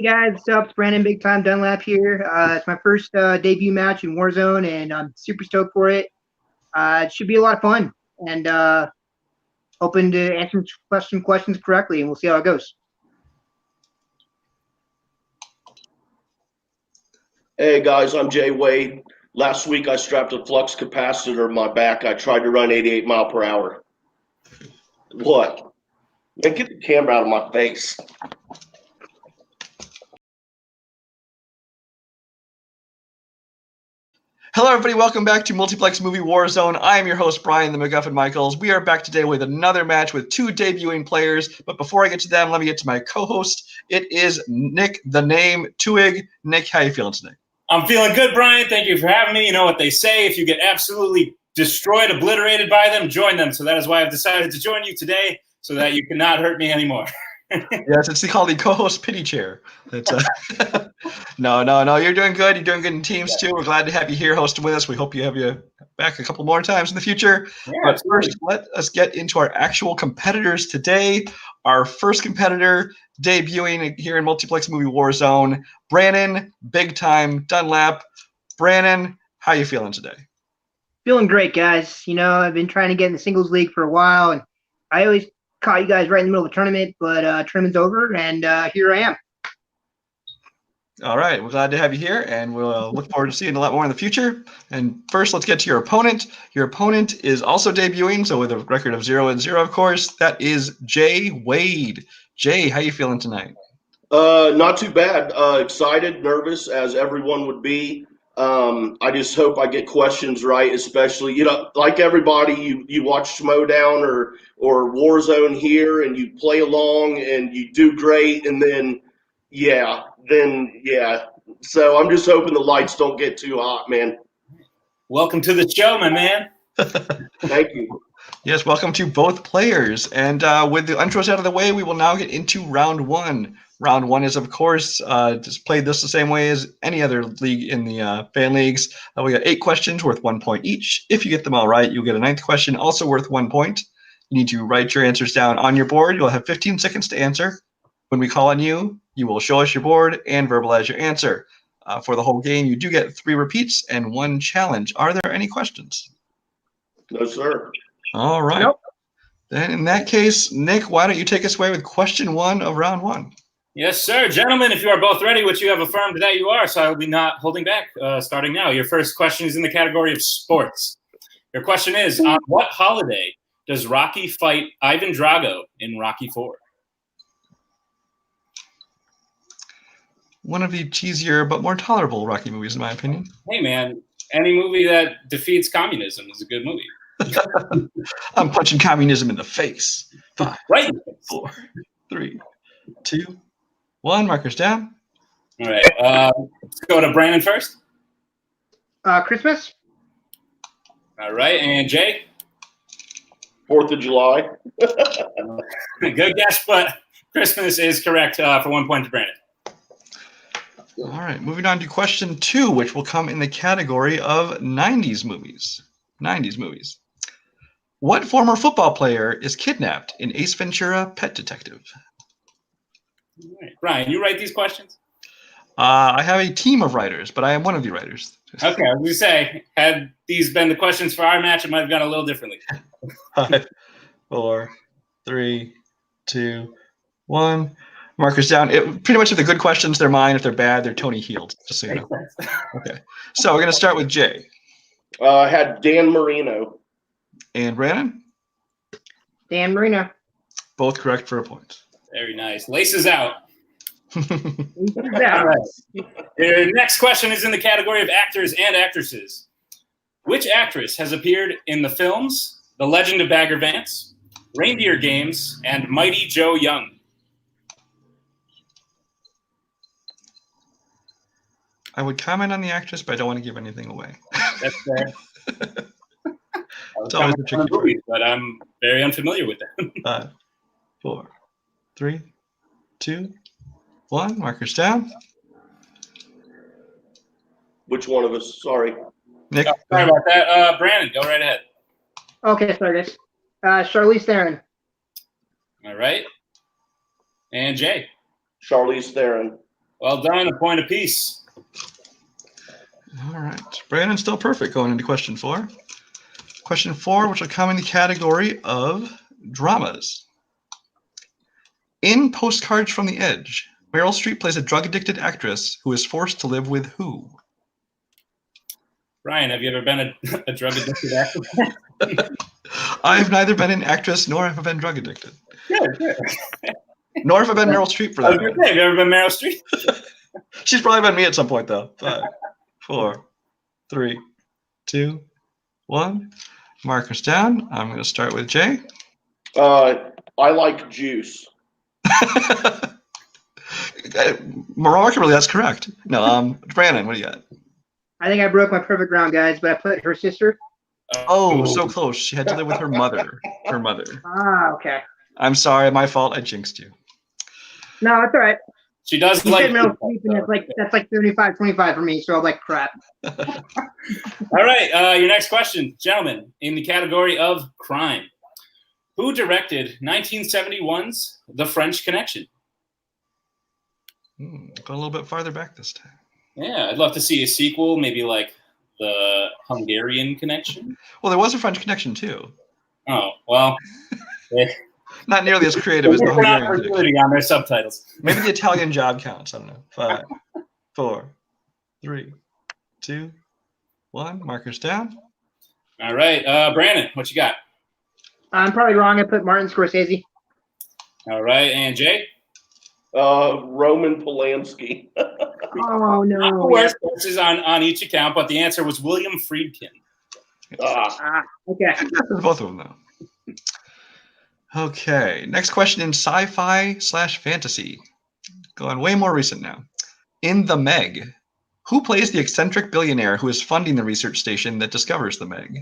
guys, what's up? It's Brannon, big time Dunlap here. It's my first debut match in Warzone, and I'm super stoked for it. It should be a lot of fun, and hoping to answer some questions correctly, and we'll see how it goes. Hey guys, I'm Jay Wade. Last week I strapped a flux capacitor to my back. I tried to run 88 mile per hour. What? Man, get the camera out of my face. Hello, everybody. Welcome back to Multiplex Movie Warzone. I am your host, Brian the MacGuffin Michaels. We are back today with another match with two debuting players. But before I get to them, let me get to my co-host. It is Nick, the name Tuig. Nick, how you feeling today? I'm feeling good, Brian. Thank you for having me. You know what they say, if you get absolutely destroyed, obliterated by them, join them. So that is why I've decided to join you today, so that you cannot hurt me anymore. Yes, it's called the co-host pity chair. It's, no, you're doing good. You're doing good in teams too. We're glad to have you here hosting with us. We hope you have you back a couple more times in the future. Yeah, but first, let us get into our actual competitors today. Our first competitor debuting here in Multiplex Movie Warzone, Brannon, big time Dunlap. Brannon, how you feeling today? Feeling great, guys. You know, I've been trying to get in the singles league for a while, and I always caught you guys right in the middle of the tournament, but tournament's over, and here I am. All right, we're glad to have you here, and we'll look forward to seeing a lot more in the future. And first, let's get to your opponent. Your opponent is also debuting, so with a record of 0-0, of course. That is Jay Wade. Jay, how you feeling tonight? Not too bad. Excited, nervous, as everyone would be. I just hope I get questions right, especially, you know, like everybody, you watch Throwdown or Warzone here, and you play along, and you do great, and then. So I'm just hoping the lights don't get too hot, man. Welcome to the show, my man. Thank you. Yes, welcome to both players. And with the intros out of the way, we will now get into round one. Round one is, of course, just played this the same way as any other league in the fan leagues. We got 8 questions worth 1 point each. If you get them all right, you'll get a 9th question, also worth 1 point. You need to write your answers down on your board. You'll have 15 seconds to answer. When we call on you, you will show us your board and verbalize your answer. For the whole game, you do get 3 repeats and 1 challenge. Are there any questions? No, sir. All right. Nope. Then in that case, Nick, why don't you take us away with question 1 of round 1? Yes, sir. Gentlemen, if you are both ready, which you have affirmed that you are, so I will be not holding back starting now. Your first question is in the category of sports. Your question is, on what holiday does Rocky fight Ivan Drago in Rocky IV? One of the cheesier but more tolerable Rocky movies, in my opinion. Hey, man, any movie that defeats communism is a good movie. I'm punching communism in the face. 5, Right. 4, 3, 2, 1. Markers down. All right. Let's go to Brannon first. Christmas? All right. And Jay? 4th of July. Good guess, but Christmas is correct for 1 point to Brannon. All right. Moving on to question 2, which will come in the category of 90s movies. 90s movies. What former football player is kidnapped in Ace Ventura: Pet Detective? All right. Brian, you write these questions? I have a team of writers, but I am one of the writers. Okay, I was going to say, had these been the questions for our match, it might have gone a little differently. 5, 4, 3, 2, 1. Markers down. Pretty much if they're good questions, they're mine. If they're bad, they're Tony Heald, just so you know. Okay. So we're going to start with Jay. I had Dan Marino. And Brannon? Dan Marino. Both correct for a point. Very nice. Laces out. All All right. Your next question is in the category of actors and actresses. Which actress has appeared in the films The Legend of Bagger Vance, Reindeer Games, and Mighty Joe Young? I would comment on the actress, but I don't want to give anything away. That's fair. It's always a tricky movie, but I'm very unfamiliar with them. 5, 4, 3, 2, 1. Markers down. Which one of us? Sorry. Nick. Sorry about that. Brannon, go right ahead. Okay, sorry, guys. Charlize Theron. All right. And Jay. Charlize Theron. Well done. A point apiece. All right. Brandon's still perfect going into question 4. Question 4, which will come in the category of dramas. In Postcards from the Edge, Meryl Streep plays a drug-addicted actress who is forced to live with who? Ryan, have you ever been a drug-addicted actor? I have neither been an actress nor have I been drug-addicted. Good. Nor have I been Meryl Streep for I that was matter. gonna say, have you ever been Meryl Streep? She's probably been me at some point, though. 5, 4, 3, 2, 1. Markers down. I'm going to start with Jay. I like juice. Remarkably, that's correct. No, Brannon, what do you got? I think I broke my perfect ground, guys, but I put her sister. Oh, so close. She had to live with her mother. Her mother. Ah, okay. I'm sorry, my fault. I jinxed you. No, that's all right. She does You like. said Meryl Streep, and that's like 35-25 for me, so I'm like, crap. All right, your next question, gentlemen, in the category of crime. Who directed 1971's The French Connection? Go a little bit farther back this time. Yeah, I'd love to see a sequel, maybe like The Hungarian Connection. Well, there was a French Connection, too. Oh, well. Not nearly as creative as the Hungarian Connection. On their subtitles. Maybe the Italian Job counts. I don't know. 5, 4, 3, 2, 1. Markers down. All right, Brandon, what you got? I'm probably wrong. I put Martin Scorsese. All right, and Jay? Roman Polanski. Oh, no. Not the worst guesses on each account, but the answer was William Friedkin. Okay. Both of them, though. Okay, next question in sci-fi/fantasy. Going way more recent now. In The Meg, who plays the eccentric billionaire who is funding the research station that discovers the Meg?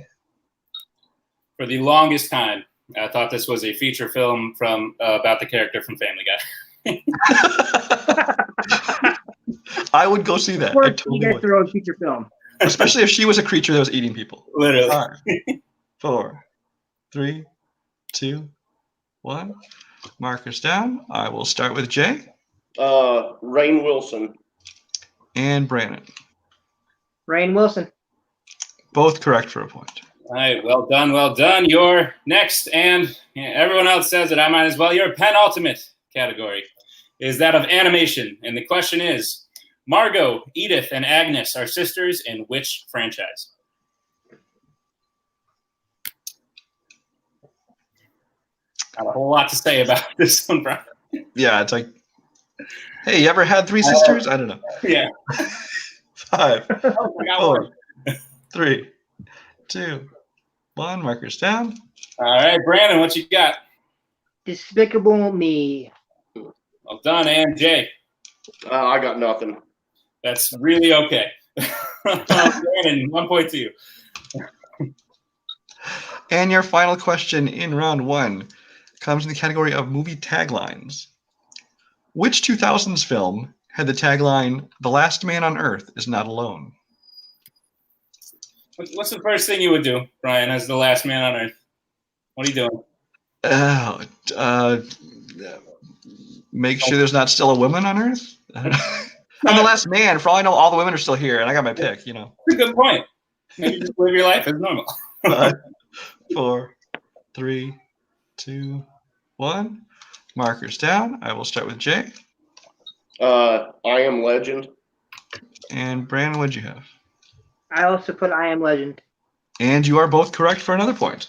For the longest time, I thought this was a feature film from about the character from Family Guy. I would go see that. Of course, I totally you guys would. throw a feature film. Especially if she was a creature that was eating people. Literally. 5, 4, 3, 2, 1. Markers down. I will start with Jay. Rainn Wilson. And Brannon. Rainn Wilson. Both correct for a point. All right, well done, well done. Your next, and everyone else says it, I might as well. Your penultimate category is that of animation. And the question is, Margot, Edith, and Agnes are sisters in which franchise? Got a whole lot to say about this one, Brian. Yeah, it's like, hey, you ever had 3 sisters? I don't know. Yeah. 5, Oh, I got 4, one. 3, 2, 1. Markers down. All right, Brandon, what you got? Despicable Me. Well done, and Jay. I got nothing. That's really okay. Brandon, 1 point to you. And your final question in round 1 comes in the category of movie taglines. Which 2000s film had the tagline, "The last man on earth is not alone"? What's the first thing you would do, Brian, as the last man on earth? What are you doing? Make sure there's not still a woman on earth? I don't know. I'm the last man. For all I know, all the women are still here, and I got my pick, you know. That's a good point. Maybe just live your life as normal. 5, 4, 3, 2, 1. Markers down. I will start with Jay. I Am Legend. And Brandon, what'd you have? I also put I Am Legend. And you are both correct for another point.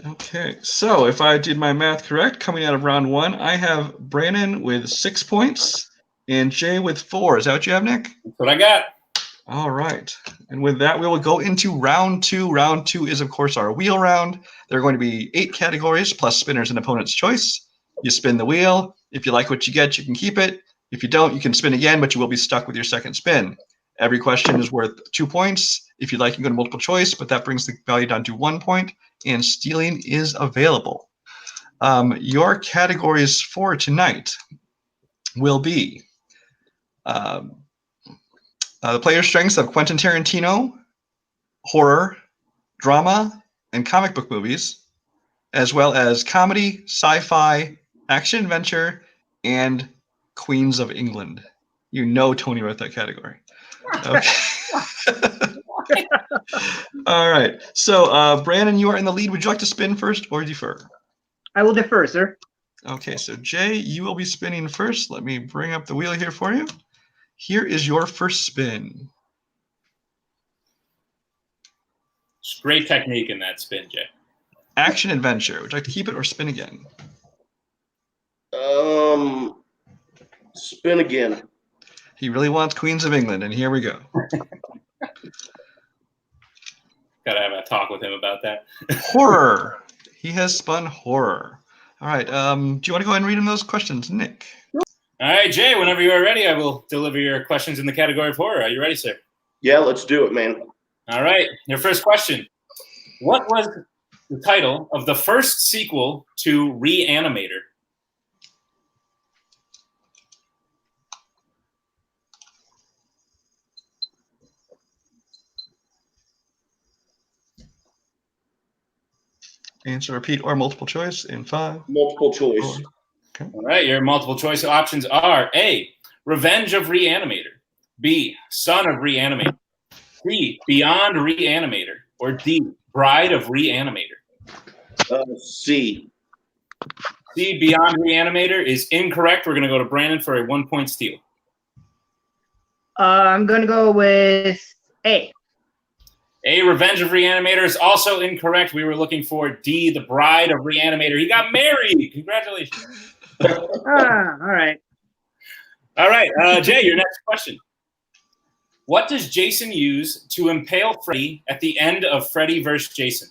Okay, so if I did my math correct, coming out of round 1, I have Brannon with 6 points and Jay with 4. Is that what you have, Nick? That's what I got. All right. And with that, we will go into round 2. Round 2 is, of course, our wheel round. There are going to be 8 categories plus spinners and opponent's choice. You spin the wheel. If you like what you get, you can keep it. If you don't, you can spin again, but you will be stuck with your second spin. Every question is worth 2 points. If you'd like, you can go to multiple choice, but that brings the value down to 1 point, and stealing is available. Your categories for tonight will be the player strengths of Quentin Tarantino, horror, drama, and comic book movies, as well as comedy, sci-fi, action-adventure, and Queens of England. You know Tony wrote that category. Okay. All right. So, Brannon, you are in the lead. Would you like to spin first or defer? I will defer, sir. Okay, so Jay, you will be spinning first. Let me bring up the wheel here for you. Here is your first spin. It's great technique in that spin, Jay. Action adventure. Would you like to keep it or spin again? Spin again. He really wants Queens of England, and here we go. Gotta have a talk with him about that. Horror. He has spun horror. All right. Do you want to go ahead and read him those questions, Nick? All right, Jay, whenever you are ready, I will deliver your questions in the category of horror. Are you ready, sir? Yeah, let's do it, man. All right. Your first question. What was the title of the first sequel to Reanimator? Answer, repeat, or multiple choice in 5. Multiple choice. 4. Okay. All right, your multiple choice options are A, Revenge of Reanimator, B, Son of Reanimator, C, Beyond Reanimator, or D, Bride of Reanimator. C. C, Beyond Reanimator is incorrect. We're going to go to Brannon for a 1-point steal. I'm going to go with A. A, Revenge of Reanimator is also incorrect. We were looking for D, The Bride of Reanimator. He got married. Congratulations. All right. All right, Jay, your next question. What does Jason use to impale Freddy at the end of Freddy vs. Jason?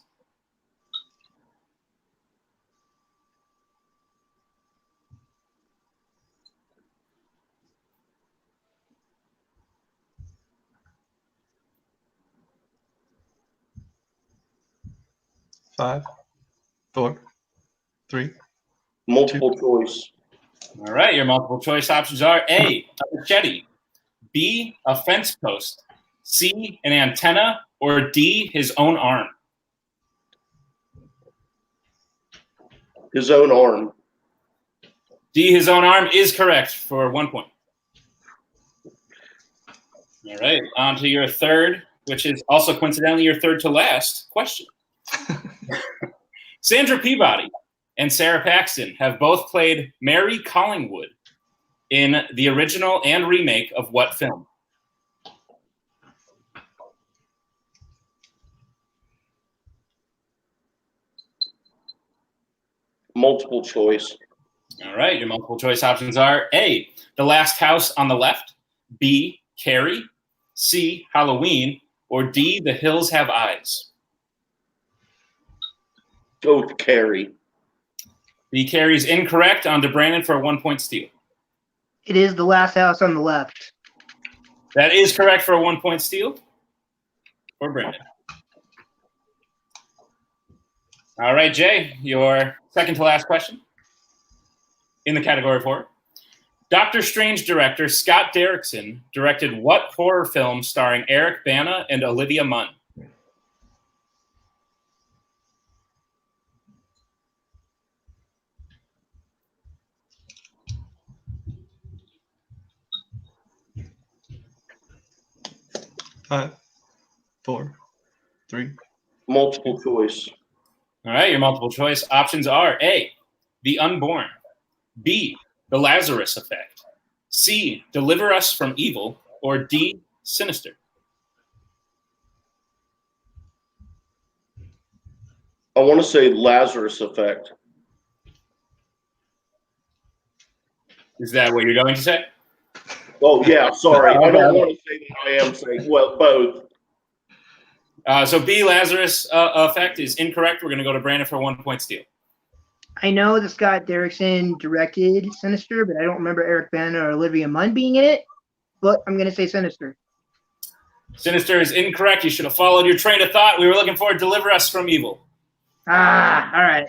Five, 4, 3. Multiple choice. All right, your multiple choice options are A, a machete, B, a fence post, C, an antenna, or D, his own arm. His own arm. D, his own arm is correct for 1 point. All right, on to your third, which is also coincidentally your third to last question. Sandra Peabody and Sarah Paxton have both played Mary Collingwood in the original and remake of what film? Multiple choice. All right, your multiple choice options are A, The Last House on the Left, B, Carrie, C, Halloween, or D, The Hills Have Eyes. Go with Carrie. B, Carrie's incorrect. On to Brannon for a 1-point steal. It is The Last House on the Left. That is correct for a 1-point steal for Brannon. All right, Jay, your second to last question in the category of horror. Doctor Strange director Scott Derrickson directed what horror film starring Eric Bana and Olivia Munn? Five, 4, 3. Multiple choice. All right, your multiple choice options are A, The Unborn, B, The Lazarus Effect, C, Deliver Us from Evil, or D, Sinister. I want to say Lazarus Effect. Is that what you're going to say? Oh, yeah, sorry. I don't want to say that I am saying, well, both. So B, Lazarus Effect is incorrect. We're going to go to Brandon for a 1-point steal. I know that Scott Derrickson directed Sinister, but I don't remember Eric Bana or Olivia Munn being in it. But I'm going to say Sinister. Sinister is incorrect. You should have followed your train of thought. We were looking for Deliver Us from Evil. All right.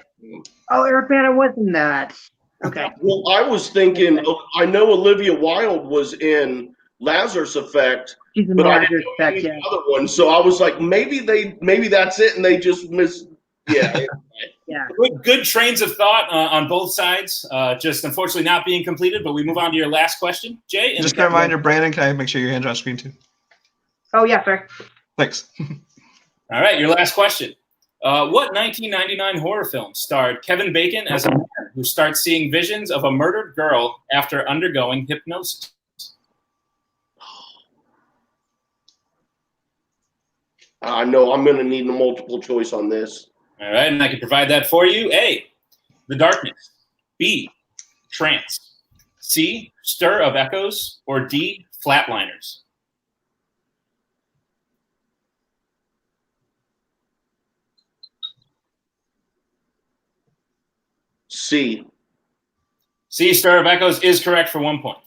Oh, Eric Bana wasn't that. Okay. Well, I was thinking, I know Olivia Wilde was in Lazarus Effect, She's in but I Lazarus didn't know Effect, any other one. So I was like, maybe that's it, and they just missed. Yeah. Yeah. Good trains of thought on both sides. Just unfortunately not being completed, but we move on to your last question, Jay. Just a reminder, Brandon, can I make sure your hands are on screen too? Oh, yeah, sorry. Thanks. All right, your last question. What 1999 horror film starred Kevin Bacon as a man who starts seeing visions of a murdered girl after undergoing hypnosis? I know I'm going to need a multiple choice on this. All right, and I can provide that for you. A, The Darkness. B, Trance. C, Stir of Echoes. Or D, Flatliners. C. C, Stir of Echoes is correct for 1 point.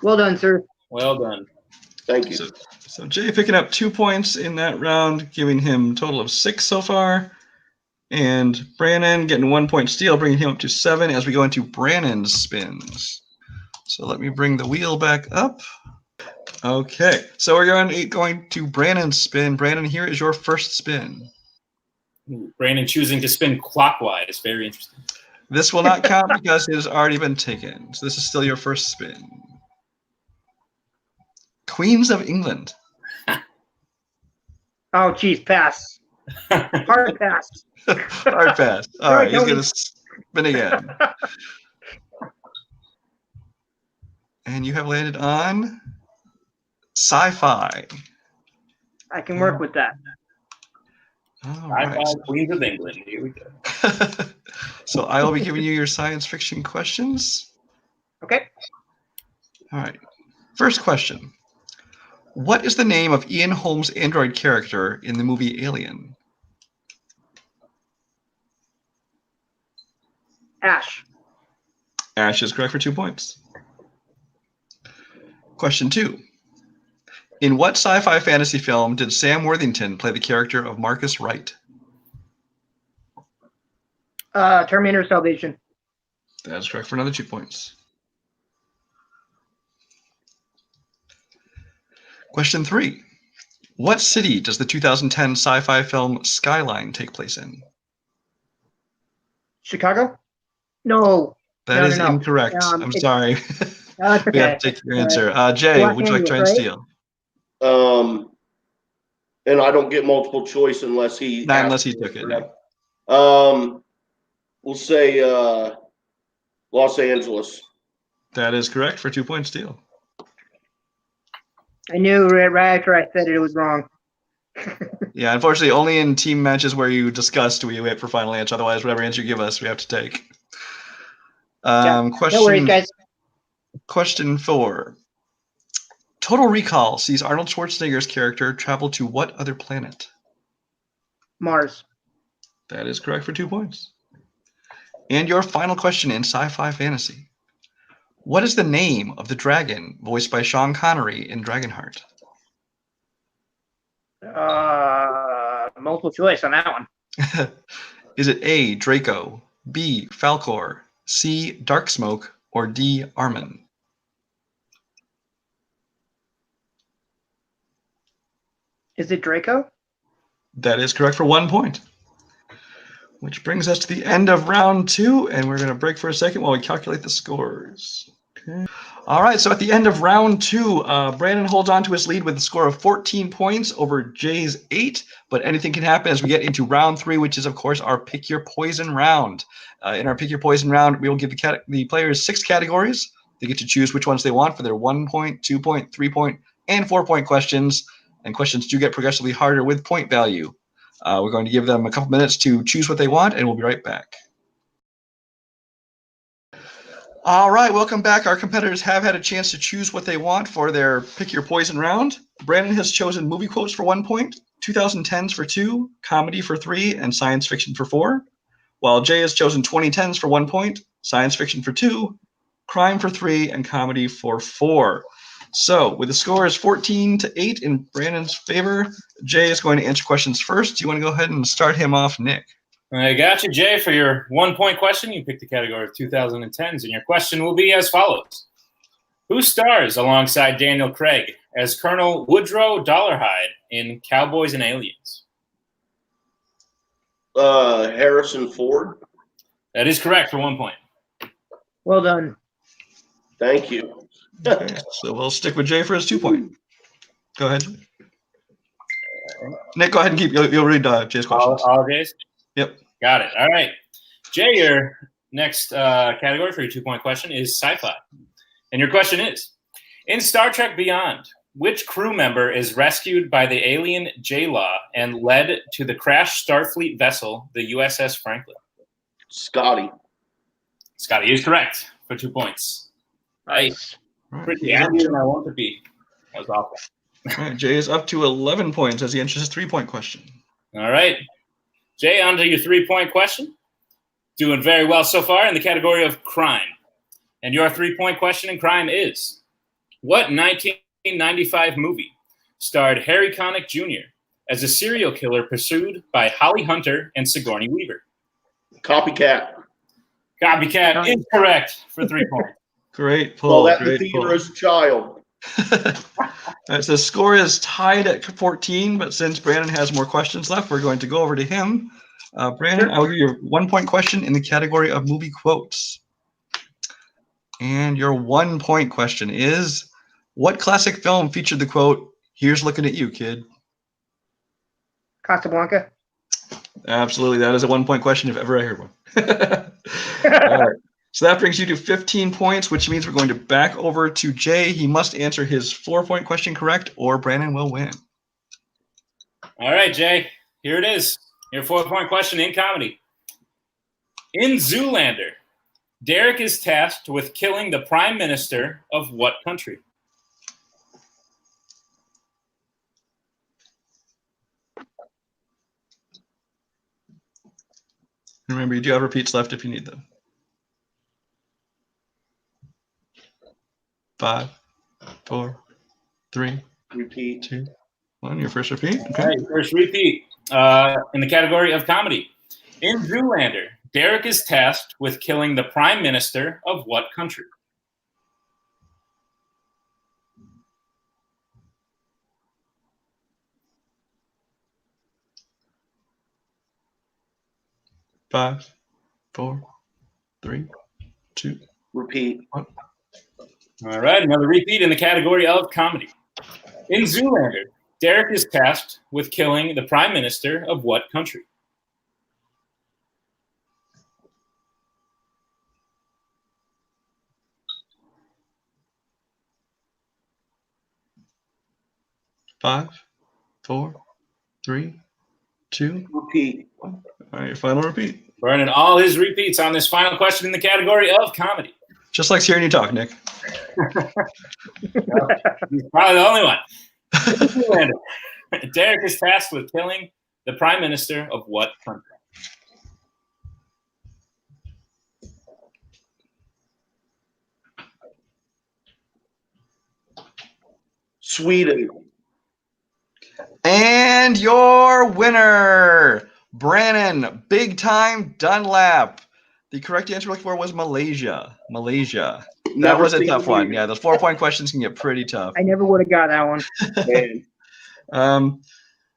Well done, sir. Well done. Thank you. So Jay picking up 2 points in that round, giving him a total of 6 so far. And Brannon getting 1 point steal, bringing him up to 7 as we go into Brannon's spins. So let me bring the wheel back up. Okay, so we're going to Brannon's spin. Brannon, here is your first spin. Ooh, Brandon choosing to spin clockwise. Very interesting. This will not count because it has already been taken. So this is still your first spin. Queens of England. Oh, geez, pass. Hard pass. Hard pass. All right, he's going to spin again. And you have landed on sci-fi. I can work with that. All right. Queens of England. Here we go. So I will be giving you your science fiction questions. Okay. All right. First question. What is the name of Ian Holmes' android character in the movie Alien? Ash. Ash is correct for 2 points. Question 2. In what sci-fi fantasy film did Sam Worthington play the character of Marcus Wright? Terminator Salvation. That is correct for another 2 points. Question 3. What city does the 2010 sci-fi film Skyline take place in? Chicago? No. That is incorrect. I'm sorry. No, it's okay. We have to take your answer. Jay, would you like to try and steal? And I don't get multiple choice unless he. Not unless he took it. No. We'll say Los Angeles. That is correct for 2 points steal. I knew right after I said it was wrong. Yeah, unfortunately, only in team matches where you discuss do we wait for final answer. Otherwise, whatever answer you give us, we have to take. No worries, guys. Question 4. Total Recall sees Arnold Schwarzenegger's character travel to what other planet? Mars. That is correct for 2 points. And your final question in sci-fi fantasy. What is the name of the dragon voiced by Sean Connery in Dragonheart? Multiple choice on that one. Is it A, Draco, B, Falcor, C, Darksmoke, or D, Armin? Is it Draco? That is correct for 1 point. Which brings us to the end of round 2, and we're going to break for a second while we calculate the scores. Okay. All right, so at the end of round 2, Brannon holds on to his lead with a score of 14 points over Jay's 8, but anything can happen as we get into round 3, which is, of course, our Pick Your Poison round. In our Pick Your Poison round, we will give the players 6 categories. They get to choose which ones they want for their 1 point, 2 point, 3 point, and 4 point questions, and questions do get progressively harder with point value. We're going to give them a couple minutes to choose what they want, and we'll be right back. All right, welcome back. Our competitors have had a chance to choose what they want for their Pick Your Poison round. Brannon has chosen movie quotes for 1 point, 2010s for 2, comedy for 3, and science fiction for 4, while Jay has chosen 2010s for 1 point, science fiction for 2, crime for 3, and comedy for 4. So, with the score is 14-8 in Brannon's favor, Jay is going to answer questions first. Do you want to go ahead and start him off, Nick? I got you, Jay. For your 1 point question, you picked the category of 2010s, and your question will be as follows. Who stars alongside Daniel Craig as Colonel Woodrow Dollarhide in Cowboys and Aliens? Harrison Ford. That is correct for 1 point. Well done. Thank you. Okay, so we'll stick with Jay for his 2 point. Go ahead. Nick, go ahead and you'll read Jay's questions. All Jay's? Yep. Got it. All right. Jay, your next category for your 2 point question is sci-fi. And your question is, in Star Trek Beyond, which crew member is rescued by the alien J-Law and led to the crashed Starfleet vessel, the USS Franklin? Scotty. Scotty is correct for 2 points. Nice. Pretty happy than I want to be. That was awful. All right, Jay is up to 11 points as he enters his 3 point question. All right. Jay, on to your 3 point question. Doing very well so far in the category of crime. And your 3 point question in crime is, what 1995 movie starred Harry Connick Jr. as a serial killer pursued by Holly Hunter and Sigourney Weaver? Copycat. Copycat is correct for 3 points. Great pull. Well, that in the Great theater pull. as a child. All right, so the score is tied at 14, but since Brannon has more questions left, we're going to go over to him. Brannon, I will give you your 1 point question in the category of movie quotes. And your 1 point question is, what classic film featured the quote, "Here's looking at you, kid"? Casablanca. Absolutely. That is a 1 point question if ever I heard one. All right. So that brings you to 15 points, which means we're going to back over to Jay. He must answer his 4 point question correct, or Brannon will win. All right, Jay, here it is. Your 4 point question in comedy. In Zoolander, Derek is tasked with killing the prime minister of what country? Remember, you do have repeats left if you need them. 5, 4, 3, Repeat. 2, 1. Your first repeat. Okay. All right, first repeat in the category of comedy. In Zoolander, Derek is tasked with killing the prime minister of what country? Five, 4, 3, 2. Repeat. All right, another repeat in the category of comedy. In Zoolander, Derek is tasked with killing the prime minister of what country? Five, 4, 3, 2. Repeat. All right, your final repeat. Burning all his repeats on this final question in the category of comedy. Just like hearing you talk, Nick. He's probably the only one. In Zoolander, Derek is tasked with killing the prime minister of what country? Sweden. And your winner, Brannon, Big Time Dunlap. The correct answer we're looking for was Malaysia. Malaysia. That Never was a seen tough the one. movie. Yeah, those 4 point questions can get pretty tough. I never would have got that one. Man.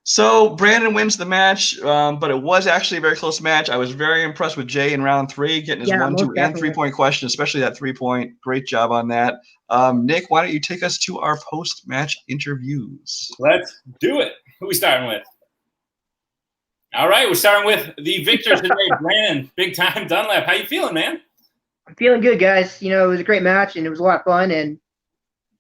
So Brannon wins the match, but it was actually a very close match. I was very impressed with Jay in round 3, getting his Yeah, 1, most 2, and definitely. 3 point question, especially that 3 point. Great job on that. Nick, why don't you take us to our post-match interviews? Let's do it. Who are we starting with? All right, we're starting with the victor today, Brannon, Big Time Dunlap. How you feeling, man? I'm feeling good, guys. You know, it was a great match, and it was a lot of fun. And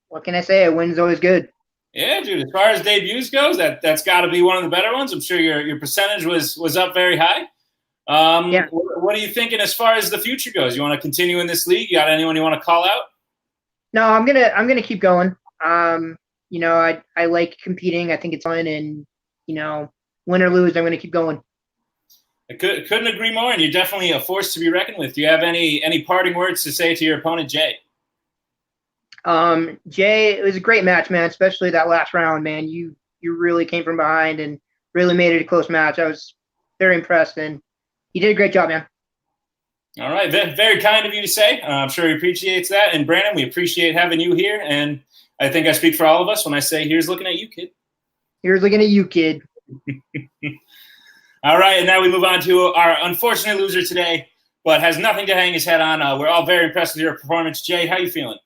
what can I say? A win's always good. Yeah, dude. As far as debuts goes, that's got to be one of the better ones. I'm sure your percentage was up very high. Yeah. What are you thinking as far as the future goes? You want to continue in this league? You got anyone you want to call out? No, I'm gonna keep going. You know, I like competing. I think it's fun, and you know, win or lose, I'm gonna keep going. I couldn't agree more, and you're definitely a force to be reckoned with. Do you have any parting words to say to your opponent, Jay? Jay, it was a great match, man. Especially that last round, man. You really came from behind and really made it a close match. I was very impressed, and you did a great job, man. All right, very kind of you to say. I'm sure he appreciates that. And Brannon, we appreciate having you here. And I think I speak for all of us when I say, here's looking at you, kid. Here's looking at you, kid. All right, and now we move on to our unfortunate loser today, but has nothing to hang his head on. We're all very impressed with your performance. Jay, how you feeling?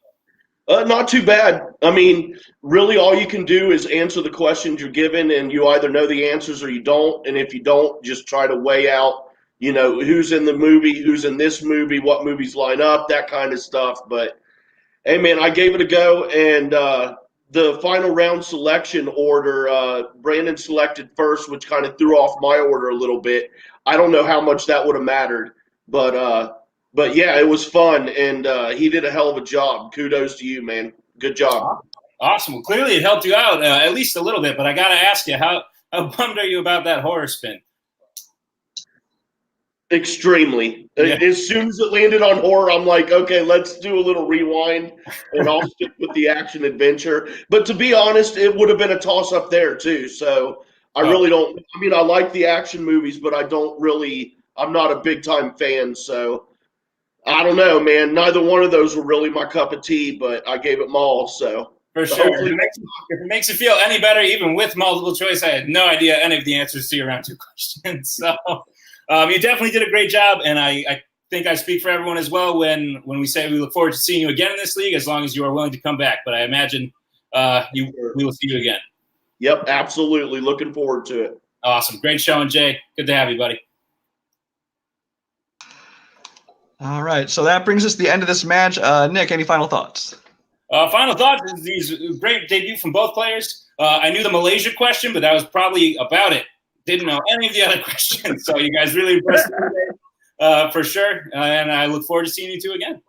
Not too bad. I mean, really all you can do is answer the questions you're given, and you either know the answers or you don't. And if you don't, just try to weigh out, who's in the movie, who's in this movie, what movies line up, that kind of stuff. But, hey, man, I gave it a go, and the final round selection order, Brannon selected first, which kind of threw off my order a little bit. I don't know how much that would have mattered, but yeah, it was fun, and he did a hell of a job. Kudos to you, man. Good job. Awesome. Well, clearly it helped you out at least a little bit, but I got to ask you, how bummed are you about that horror spin? Extremely. Yeah. As soon as it landed on horror, I'm like, okay, let's do a little rewind, and I'll stick with the action adventure. But to be honest, it would have been a toss-up there, too. So I really don't – I mean, I like the action movies, but I'm not a big-time fan. So I don't know, man. Neither one of those were really my cup of tea, but I gave it my all. So for sure. If it makes you feel any better, even with multiple choice, I had no idea any of the answers to your round 2 questions. So you definitely did a great job, and I think I speak for everyone as well when we say we look forward to seeing you again in this league, as long as you are willing to come back. But I imagine we will see you again. Yep, absolutely. Looking forward to it. Awesome. Great showing, Jay. Good to have you, buddy. All right, so that brings us to the end of this match. Nick, any final thoughts? Final thoughts is these great debut from both players. I knew the Malaysia question, but that was probably about it. Didn't know any of the other questions. So you guys really impressed me for sure. And I look forward to seeing you two again.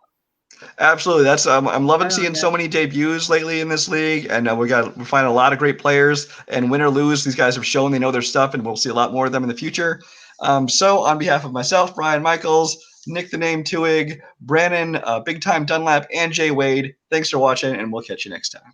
Absolutely. That's I'm loving seeing so many debuts lately in this league, and we're finding a lot of great players. And win or lose, these guys have shown they know their stuff, and we'll see a lot more of them in the future. So on behalf of myself, Brian Michaels, Nick the Name Tuig, Brannon, Big Time Dunlap, and Jay Wade, thanks for watching, and we'll catch you next time.